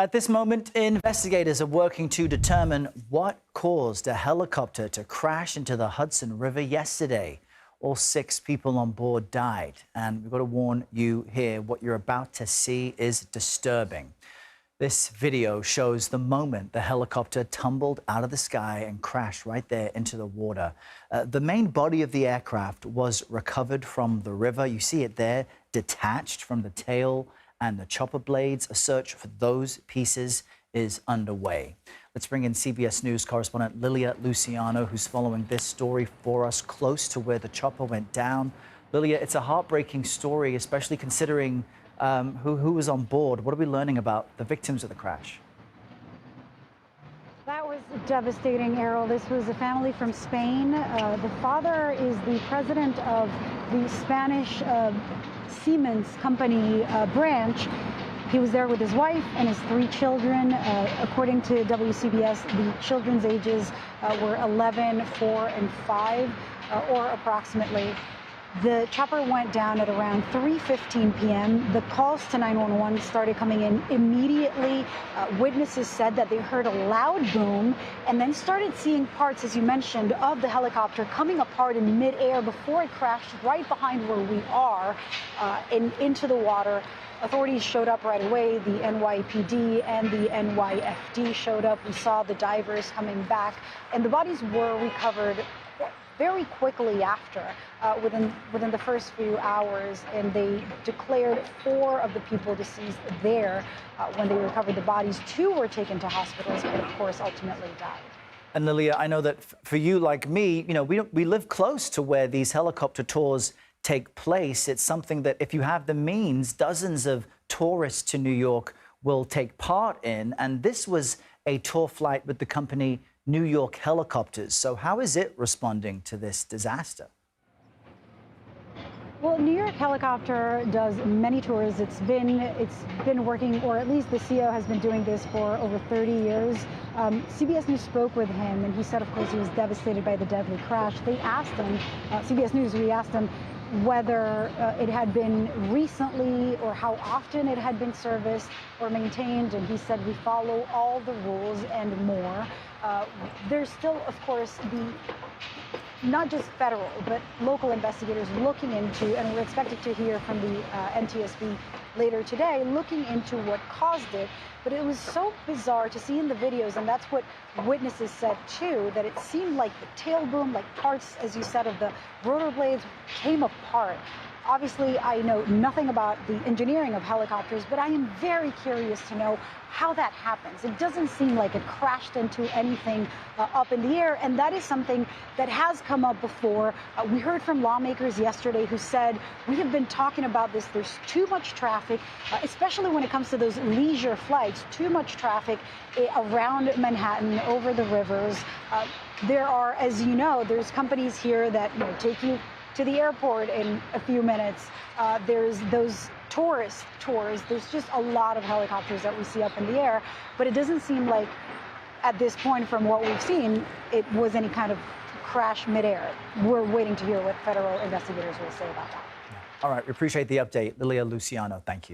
At this moment, investigators are working to determine what caused a helicopter to crash into the Hudson River yesterday. All 6 people on board died. And we've got to warn you here, what you're about to see is disturbing. This video shows the moment the helicopter tumbled out of the sky and crashed right there into the water. The main body of the aircraft was recovered from the river. You see it there, detached from the tail and the chopper blades. A search for those pieces is underway. Let's bring in CBS News correspondent Lilia Luciano, who's following this story for us close to where the chopper went down. Lilia, it's a heartbreaking story, especially considering who was on board. What are we learning about the victims of the crash? That was devastating, Errol. This was a family from Spain. The father is the president of the Spanish Siemens company branch. He was there with his wife and his 3 children. According to WCBS, the children's ages were 11, 4, and 5, or approximately. The chopper went down at around 3:15 p.m. The calls to 911 started coming in immediately. Witnesses said that they heard a loud boom and then started seeing parts, as you mentioned, of the helicopter coming apart in midair before it crashed right behind where we are into the water. Authorities showed up right away. The NYPD and the NYFD showed up. We saw the divers coming back, and the bodies were recovered very quickly after, within the first few hours, and they declared 4 of the people deceased there. When they recovered the bodies, 2 were taken to hospitals, but of course ultimately died. And Lilia, I know that for you, like me, we live close to where these helicopter tours take place. It's something that, if you have the means, dozens of tourists to New York will take part in. And this was a tour flight with the company New York Helicopters. So how is it responding to this disaster? Well, New York Helicopter does many tours. It's been working, or at least the CEO has been doing this for over 30 years. CBS News spoke with him, and he said, of course, he was devastated by the deadly crash. They asked him, CBS News, we asked him whether it had been recently or how often it had been serviced or maintained, and he said, we follow all the rules and more. There's still, of course, not just federal, but local investigators looking into, and we're expected to hear from the NTSB later today, looking into what caused it. But it was so bizarre to see in the videos, and that's what witnesses said too, that it seemed like the tail boom, like parts, as you said, of the rotor blades came apart. Obviously, I know nothing about the engineering of helicopters, but I am very curious to know how that happens. It doesn't seem like it crashed into anything up in the air, and that is something that has come up before. We heard from lawmakers yesterday who said, we have been talking about this. There's too much traffic, especially when it comes to those leisure flights, too much traffic around Manhattan, over the rivers. There are, as you know, there's companies here that take you to the airport in a few minutes. There's those tourist tours. There's just a lot of helicopters that we see up in the air, but it doesn't seem like, at this point, from what we've seen, it was any kind of crash midair. We're waiting to hear what federal investigators will say about that. All right, we appreciate the update. Lilia Luciano, thank you.